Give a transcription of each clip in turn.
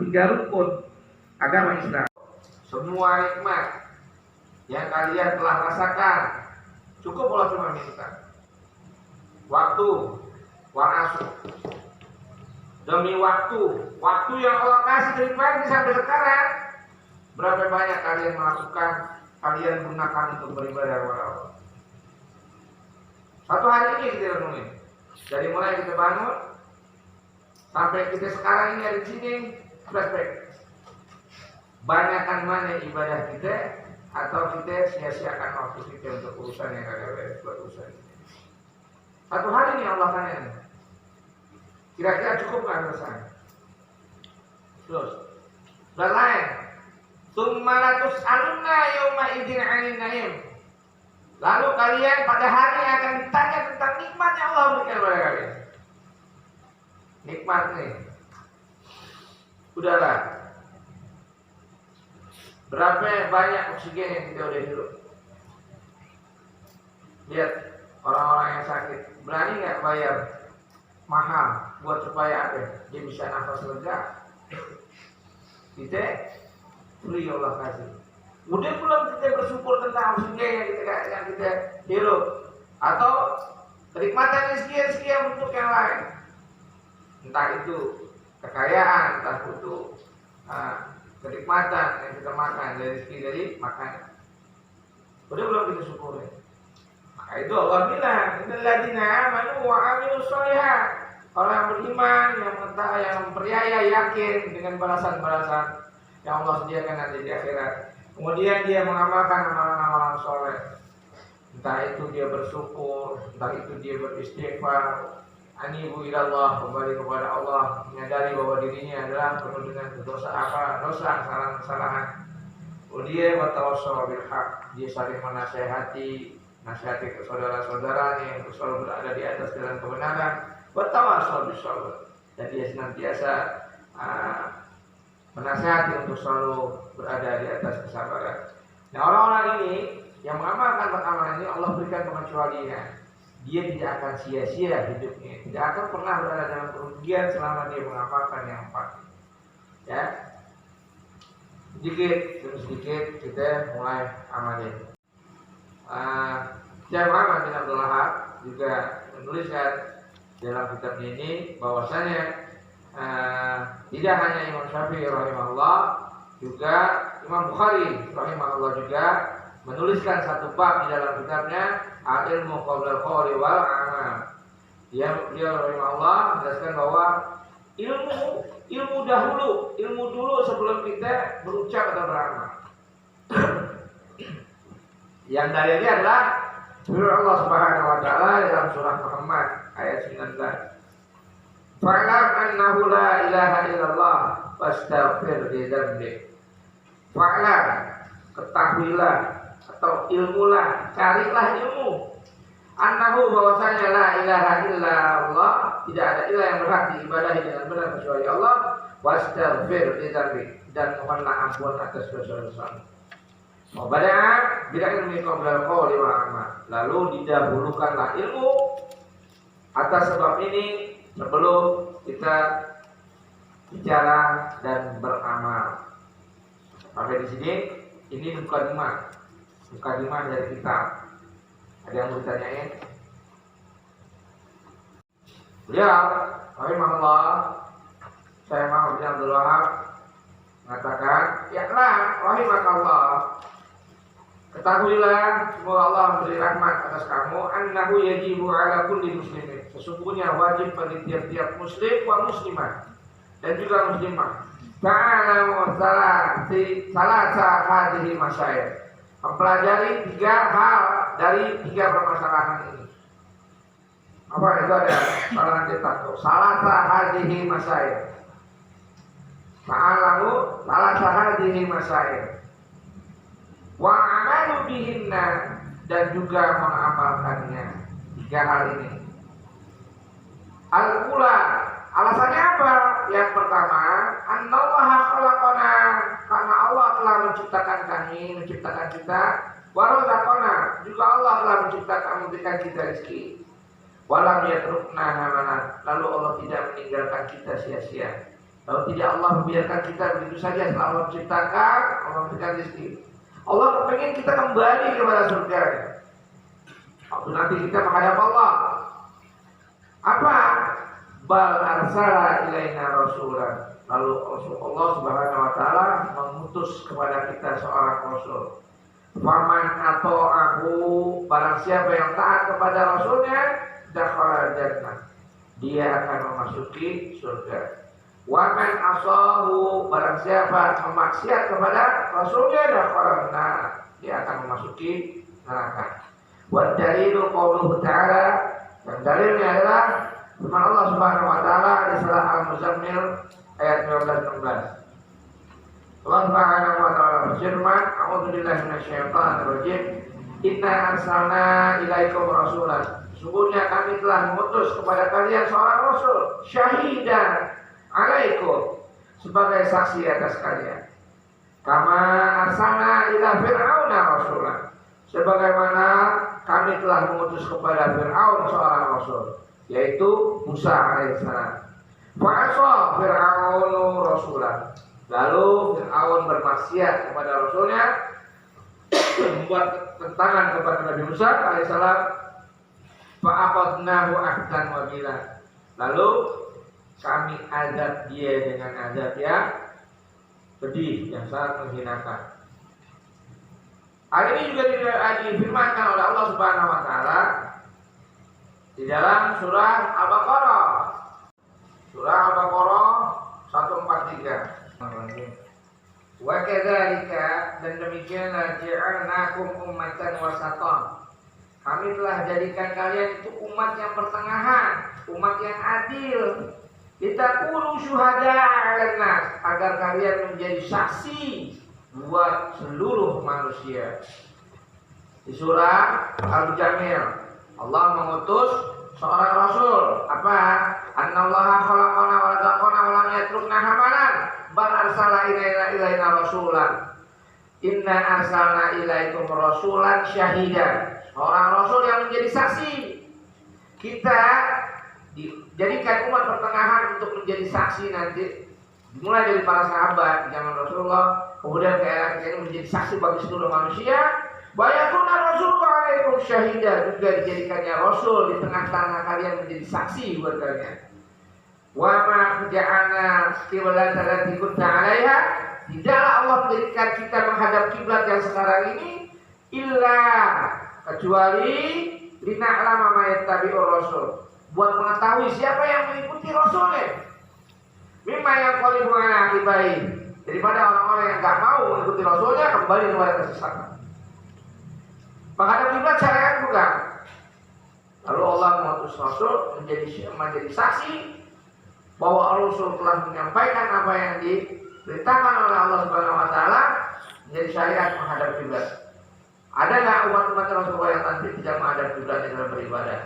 tiga rukun agama Islam. Semua nikmat yang kalian telah rasakan, cukup Allah cuma minta waktu, wa'asu, demi waktu yang Allah kasih dari pagi sampai sekarang. Berapa banyak kalian melakukan, kalian gunakan untuk beribadah kepada Allah. Satu hari ini kita renungin, dari mulai kita bangun sampai kita sekarang ini ada di sini, flashback. Banyakkan mana ibadah kita, atau kita sia-siakan waktu kita untuk urusan yang ada buat urusan ini. Satu hari ini Allah tanya, kira-kira cukup nggak rasanya? Terus, dan lain, Tummalatus alunna yawma idzin 'anil na'im. Lalu kalian pada hari akan ditanya tentang nikmat yang Allah berikan kepada kalian. Nikmat nih. Udahlah. Berapa banyak oksigen yang kita udah hirup? Lihat orang-orang yang sakit, berani nggak bayar mahal buat supaya apa? Dia bisa nafas lega. Kita free Allah kasih. Udah belum kita bersyukur tentang oksigen yang kita hirup, atau kenikmatan sekian bentuk yang lain, entah itu kekayaan, entah itu kenikmatan yang kita makan dari makanan. Udah belum kita syukuri. Maka itu Allah bilang, innal ladzina amanu wa 'amilus sholihat. Orang yang beriman, yang percaya, yakin dengan balasan-balasan yang Allah sediakan nanti di akhirat. Kemudian dia mengamalkan amalan-amalan soleh. Entah itu dia bersyukur, entah itu dia beristighfar. Anibu ilallah, kembali kepada Allah, menyadari bahwa dirinya adalah penuh dengan dosa, kesalahan. Kemudian watawassaw bil haq, dia saling menasihati ke saudara-saudaranya yang selalu berada di atas jalan kebenaran. Watawassaw bis sabr, dan dia senantiasa menasihati untuk selalu berada di atas kesabaran. Nah, orang-orang ini yang mengamalkan amalan ini Allah berikan pengecualian. Dia tidak akan sia-sia hidupnya, tidak akan pernah berada dalam kerugian selama dia mengamalkan yang empat. Ya, sedikit demi sedikit kita mulai amalin. Syekh Muhammad bin Abdul Wahab juga menuliskan dalam kitabnya ini bahwasanya tidak hanya Imam Syafi'i rahimahullah, juga Imam Bukhari rahimahullah juga menuliskan satu bab di dalam kitabnya Al-Ilmu Qabla Al-Qawli wal Amal. Dia rahimahullah menjelaskan bahwa ilmu dulu sebelum kita berucap atau beramal. Yang dalilnya adalah firman Allah Subhanahu wa taala dalam surah Muhammad ayat 19. Fa'lam annahu la ilaha illallah wastaghfir li dzambik. Fa'lam, ketahuilah atau ilmulah, carilah ilmu. Annahu, bahwasanya la ilaha illallah, tidak ada ilah yang berhak diibadahi dengan benar kecuali Allah. Wastaghfir li dzambik, dan mohonlah ampun atas dosa-dosamu. Mubada'a bila ilmi qabla al-qawli wal amal. Lalu didahulukanlah ilmu atas sebab ini sebelum kita bicara dan beramal. Sampai di sini, ini mukadimah dari kitab. Ada yang mau ditanyain? Beliau, rahimahullah, saya Muhammad bin Abdul Wahab mengatakan, yaklah rahimakallah, ketahuilah semoga Allah memberi rahmat atas kamu, annahu yajibu ala kulli muslimin, sesungguhnya wajib bagi tiap-tiap muslim wa muslimah dan juga muslimah, ta'alamu salasa hadhihi masail, mempelajari 3 hal dari 3 permasalahan ini. Apa itu? Ada salah cetak tuh, salasa hadhihi masail, ta'alamu salasa hadhihi masail wa amalu bihinna, dan juga mengamalkannya. 3 hal ini. Al-ula, alasannya apa? Yang pertama, annallaha khalaqana, karena Allah telah menciptakan kami, menciptakan kita. Wa razaqana, juga Allah telah menciptakan, memberikan kita rezeki. Walam yatrukna hamalan, lalu Allah tidak meninggalkan kita sia-sia. Kalau tidak Allah membiarkan kita begitu saja setelah Allah menciptakan, Allah memberikan rezeki. Allah ingin kita kembali kepada surga. Waktu nanti kita menghadap Allah, apa? Bal arsala ilaina rasulan. Lalu Allah Subhanahu wa taala mengutus kepada kita seorang rasul. Faman atau aku, barang siapa yang taat kepada rasulnya, dakhala jannah, dia akan memasuki surga. Waman asahu, barang siapa memaksiat kepada rasulnya, dakhala nar, dia akan memasuki neraka. Wa dalilu qauluhu ta'ala, dan dalilnya adalah firman Allah Subhanahu wa taala di surah Al-Muzammil ayat 15-16. Allah Subhanahu wa taala berfirman, "A'udzubillahi minasyaitonir rajim. Inna arsalna ilaikum rasulan." Sungguhnya kami telah mengutus kepada kalian seorang rasul, syahidan alaikum, sebagai saksi atas kalian. Kama arsalna ila fir'auna rasulan, sebagaimana kami telah mengutus kepada Fir'aun seorang rasul, yaitu Musa alaihissalam. Fa'asa Fir'aunu rasulan, lalu Fir'aun bermaksiat kepada rasulnya, membuat tentangan kepada Nabi Musa alaihissalam. Fa'aqadnahu ahdan wabila, lalu kami azab dia dengan azab yang pedih, yang sangat menghinakan. Hal ini juga difirmankan oleh Allah Subhanahu wa taala di dalam surah Al-Baqarah. Surah Al-Baqarah 143. Wa kadzalika, dan demikianlah ja'alnakum ummatan wasatan. Kami telah jadikan kalian itu umat yang pertengahan, umat yang adil. Litakunu syuhada'a 'alan nas, agar kalian menjadi saksi buat seluruh manusia. Di surah Al-Jamil, Allah mengutus seorang rasul. Apa? Annallaha khalaqana wa razaqana wa lam yatrukna hamalan, bal arsala ilaina rasulan. Inna arsalna ilaikum rasulan syahidan. Seorang rasul yang menjadi saksi. Kita dijadikan umat pertengahan untuk menjadi saksi nanti, dimulai dari para sahabat zaman Rasulullah, kemudian ke era kita ini menjadi saksi bagi seluruh manusia. Bayakuna Rasulullah alaikum syahidah, juga dijadikannya Rasul di tengah-tengah kalian menjadi saksi buat kalian. Wa ma ja'alna qiblatan allati kunta 'alaiha, tidaklah Allah menjadikan kita menghadap kiblat yang sekarang ini illa, kecuali lina'lama ma yattabi'ur rasul, buat mengetahui siapa yang mengikuti rasulnya. Mimma yang qalibu ala akibai, daripada orang-orang yang enggak mau mengikuti rasulnya kembali kepada kesesatan. Menghadap kiblat syariat bukan. Lalu Allah mengutus rasul menjadi saksi bahwa Rasul telah menyampaikan apa yang diberitakan oleh Allah Subhanahu wa taala, menjadi syariat menghadap kiblat. Ada enggak umat-umat Rasulullah yang nanti tidak menghadap kiblat dalam beribadah?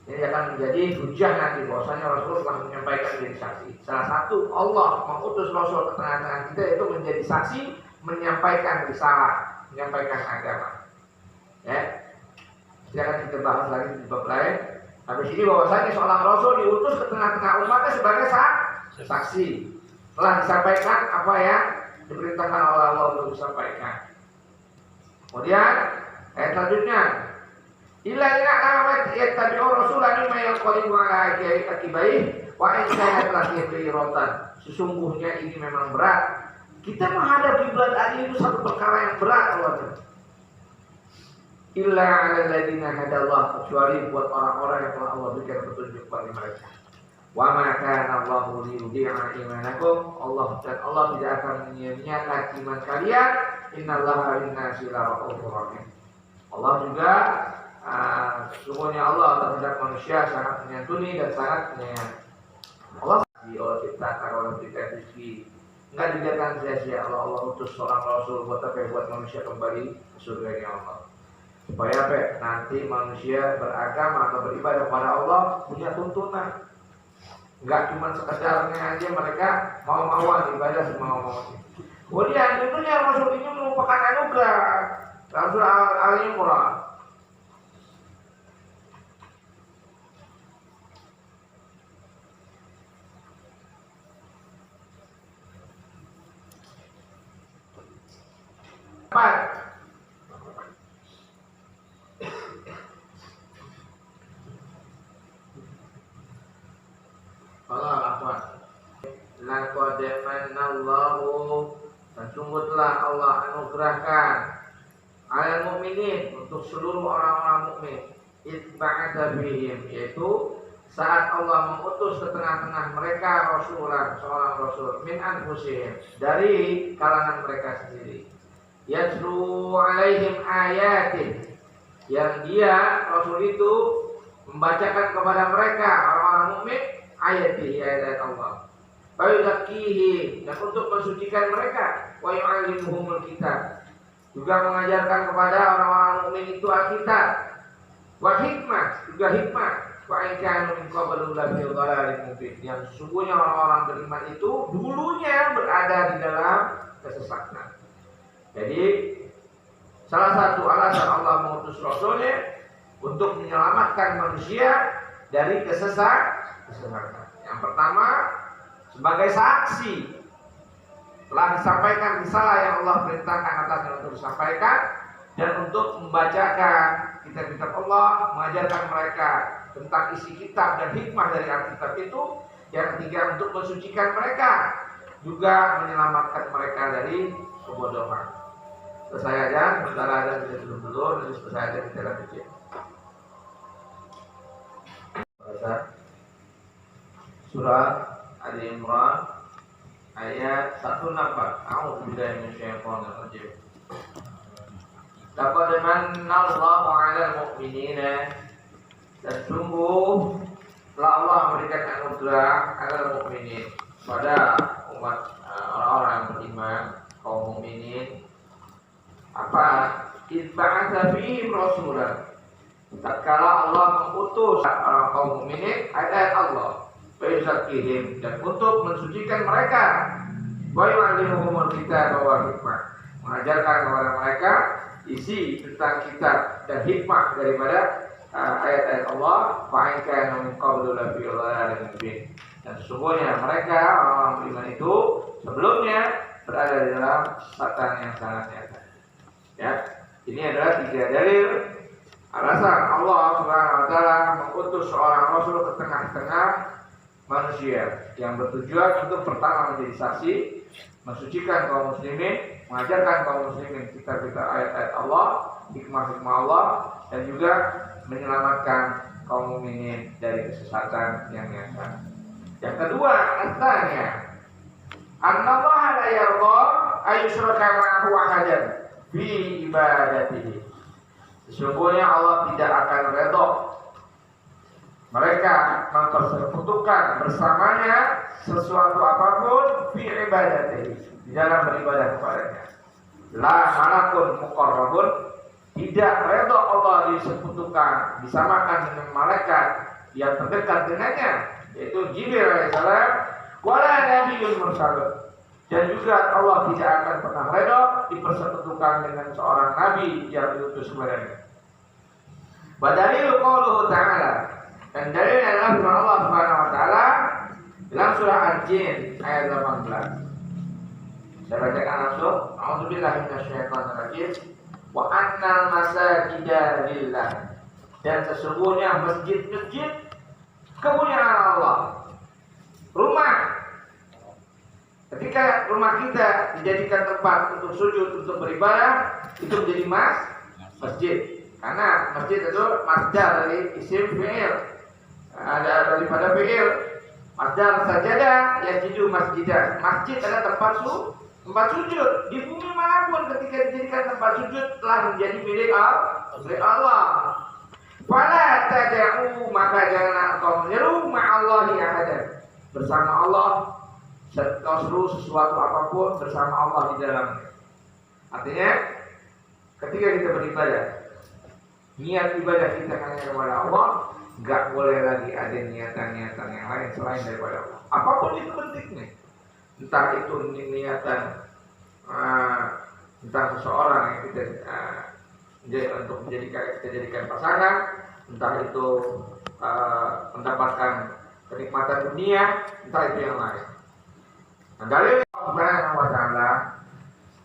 Ini akan menjadi hujah nanti bahwasanya Rasul telah menyampaikan menjadi saksi. Salah satu Allah mengutus Rasul ke tengah-tengah kita itu menjadi saksi, menyampaikan risalah, menyampaikan agama. Ya, silakan kita bahas lagi di bab lain. Habis ini bahwasanya seorang Rasul diutus ke tengah-tengah umatnya sebagai saksi. Telah disampaikan apa yang diperintahkan oleh Allah untuk disampaikan. Kemudian ayat selanjutnya, illa inna yattabi'u rasulan mimma yanqalibu ala aqibai wa in kanat lahiratan. Sesungguhnya ini memang berat. Kita menghadap kiblat tadi itu satu perkara yang berat, Allah. Illa 'alal ladzina hadallah, kecuali buat orang-orang yang telah Allah berikan petunjuk bagi mereka. Wa ma kana Allahu liyudhi'a imanakum, Allah tidak akan menyia-nyiakan iman kalian. Innallaha bin-nasi la'ufur rahim. Allah juga sesungguhnya Allah terhadap manusia sangat menyantuni dan sangat penyayang. Allah ciptakan oleh kita rezeki, enggak dibiarkan sia-sia. Allah utus seorang rasul buat apa? Buat manusia kembali ke surga Allah. Supaya apa? Nanti manusia beragama atau beribadah kepada Allah punya tuntunan. Enggak cuma sekedarnya aja mereka mau-mauan ibadah semau-maunya. Kemudian tentunya Rasul ini merupakan anugerah. Rasul Al-Imran. laqad manallahu, dan sungguh telah Allah anugerahkan alal mu'minin, untuk seluruh orang-orang mukmin, itba'ata bihim, yaitu saat Allah mengutus ke tengah-tengah mereka rasulan, seorang rasul, min anfusihim, dari kalangan mereka sendiri, yatlu alaihim ayatin, yang dia rasul itu membacakan kepada mereka orang-orang mukmin ayat Allah, wa yuzakkihi, dan untuk mensucikan mereka, wa yu'allimuhumul kitab, juga mengajarkan kepada orang-orang mukmin itu Alkitab, wa hikmah, juga hikmah, wa in kanu min qablu lafi dhalalin mubin, yang sesungguhnya orang-orang beriman itu dulunya berada di dalam kesesatan. Jadi salah satu alasan Allah mengutus rasulnya untuk menyelamatkan manusia dari kesesatan. Yang pertama, sebagai saksi telah disampaikan risalah yang Allah perintahkan atasnya untuk disampaikan, dan untuk membacakan kitab-kitab Allah, mengajarkan mereka tentang isi kitab dan hikmah dari Alkitab itu. Yang ketiga, untuk mensucikan mereka, juga menyelamatkan mereka dari kebodohan. Selesai aja, sebentar aja bisa dulu, nanti selesai aja kita lanjutkan. Surah Ali Imran ayat 164. A'udzubillahi minasyaitonir rajim. Laqad manallahu 'alal mu'minina, dan sungguh telah Allah memberikan anugerah 'alal mu'minin, pada umat orang-orang yang beriman, kaum mukminin. Apa? Itba'atsa fihim rasulan, tatkala Allah mengutus orang kaum mukminin ayat Allah, wa yuzakkihim, dan untuk mensucikan mereka, wa yu'allimuhumul kitaba wal hikmah, mengajarkan kepada mereka isi tentang kitab dan hikmah daripada ayat-ayat Allah, wa in kanu min qablu lafi dhalalin mubin, dan sesungguhnya mereka orang-orang beriman itu sebelumnya berada di dalam kesesatan yang sangat nyata. Ya, ini adalah 3 dalil alasan Allah Subhanahu wa taala mengutus seorang rasul ke tengah-tengah manusia, yang bertujuan untuk pertama menjadi saksi, mensucikan kaum muslimin, mengajarkan kaum muslimin kitab-kitab ayat-ayat Allah, hikmah-hikmah Allah, dan juga menyelamatkan kaum mukminin dari kesesatan yang nyata. Yang kedua, asanya annallaha la yarda ayyushraka ma'ahu ahadan fi ibadatihi. Sesungguhnya Allah tidak akan redha mereka mempersekutukan bersamanya sesuatu apapun fi ibadatihi, di dalam beribadah kepadanya. La malakun muqarrabun, tidak redha Allah disekutukan, disamakan dengan malaikat yang terdekat dengannya, yaitu Jibril alaihissalam, wala nabiyyun mursalun, dan juga Allah tidak akan pernah redha dipersekutukan dengan seorang nabi yang diutus kepadanya. Badalilu qauluhu ta'ala, dan dalil adalah firman Allah Subhanahu wa taala dalam surah Al-Jin ayat 18. Saya bacakan langsung. A'udzubillahi minasyaitonir rajim. Wa annal masajida lillah, dan sesungguhnya masjid-masjid kepunyaan Allah. Rumah, ketika rumah kita dijadikan tempat untuk sujud, untuk beribadah, itu menjadi masjid. Karena masjid itu masdar dari isim fi'il, ada daripada fi'il. Masdar sajadah yajidu masjidan. Masjid adalah tempat sujud. Di bumi manapun ketika dijadikan tempat sujud telah menjadi milik Allah. Fala tad'u, maka janganlah engkau menyeru ma'allahi ahadan, bersama Allah, kau seru sesuatu apapun bersama Allah di dalamnya. Artinya ketika kita beribadah, niat ibadah kita hanya kepada Allah, nggak boleh lagi ada niatan-niatan yang lain selain daripada Allah. Apapun itu bentuknya, entah itu niatan tentang seseorang yang kita untuk kita jadikan pasangan, entah itu mendapatkan kenikmatan dunia, entah itu yang lain. Nah, dari Allah Subhanahu wa taala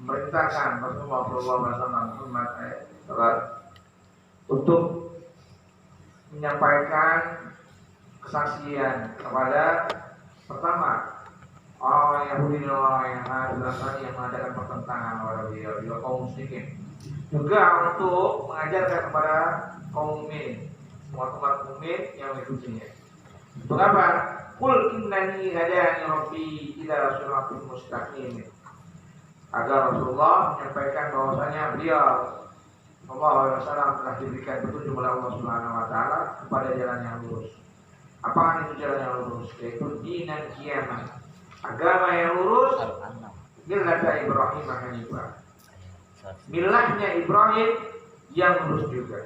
memerintahkan Rasulullah SAW untuk menyampaikan kesaksian kepada pertama orang Yahudi dan orang yang Nasrani yang mengadakan pertentangan kepada beliau juga kaum muslimin, juga untuk mengajarkan kepada kaum mukmin, semua umat mukmin yang mengikutinya. Untuk apa? Qul innani hadani rabbi ila siratal mustaqim. Agar Rasulullah menyampaikan bahwasanya beliau sallallahu alaihi wasallam telah diberikan petunjuk oleh Allah Subhanahu wa taala kepada jalan yang lurus. Apakah itu jalan yang lurus? Yaitu dinan qiyamah, agama yang lurus, millatnya Ibrahim hanifah, milahnya Ibrahim yang lurus juga.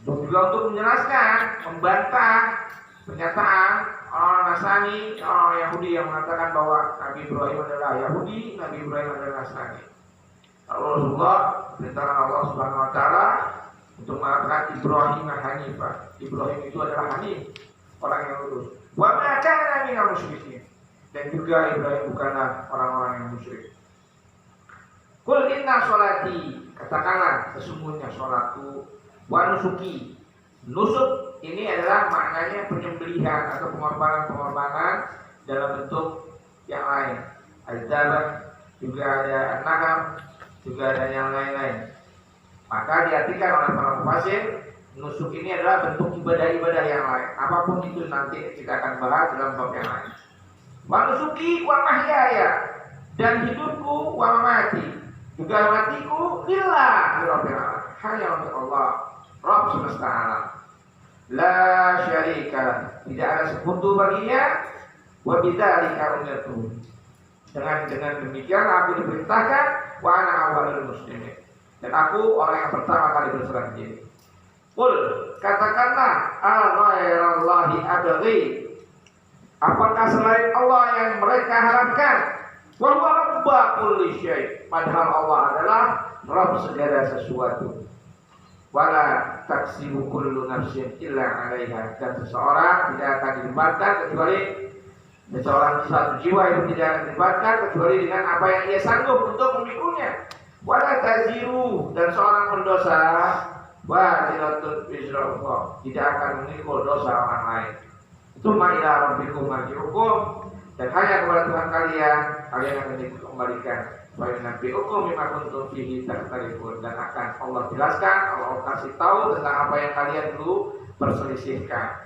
Untuk menjelaskan, membantah pernyataan orang Nasrani, orang Yahudi yang mengatakan bahwa Nabi Ibrahim adalah Yahudi, Nabi Ibrahim adalah Nasrani. Rasulullah perintahkan Allah Subhanahu wa taala untuk mengatakan Ibrahim hanifah. Ibrahim itu adalah hanif, orang yang lurus. Wa ma kana minal musyrikin. Dan juga Ibrahim bukanlah orang-orang yang musyrik. Qul inna sholati, katakanlah sesungguhnya sholatku, wa nusuki. Nusuk ini adalah maknanya penyembelihan atau pengorbanan-pengorbanan dalam bentuk yang lain. Al-Zabah, juga ada An-Nahar, juga ada yang lain-lain. Maka diartikan oleh para mufassir, nusuk ini adalah bentuk ibadah-ibadah yang lain. Apapun itu nanti kita akan bahas dalam bab yang lain. Wa nusuki wa mahyaya, dan hidupku wa mamati, juga matiku lillah rabbil alamin, hanya untuk Allah Rabb semesta alam. La syarika, tidak ada sekutu baginya. Wa bidzalika umirtu, dengan demikian aku diperintahkan. Wa ana awwalul muslimin, dan aku orang yang pertama kali berserah diri. Qul, katakanlah, ghairallahi abghi, apakah selain Allah yang mereka harapkan? Wa huwa rabbu kulli syai', padahal Allah adalah Rabb segala sesuatu. Wala taksibu kullu nafsin illa 'alaiha, dan seseorang tidak akan dilibatkan kecuali satu jiwa itu tidak akan dilibatkan kecuali dengan apa yang ia sanggup untuk memikulnya. Wala taziru, dan seorang pendosa waziratun wizra ukhra, tidak akan memikul dosa orang lain. Tsumma ila rabbikum marji'ukum, dan hanya kepada Tuhan kalian akan dikembalikan. Wa yunabbi'ukum bima kuntum fihi takhtalifun, dan akan Allah jelaskan, Allah kasih tahu tentang apa yang kalian dulu perselisihkan.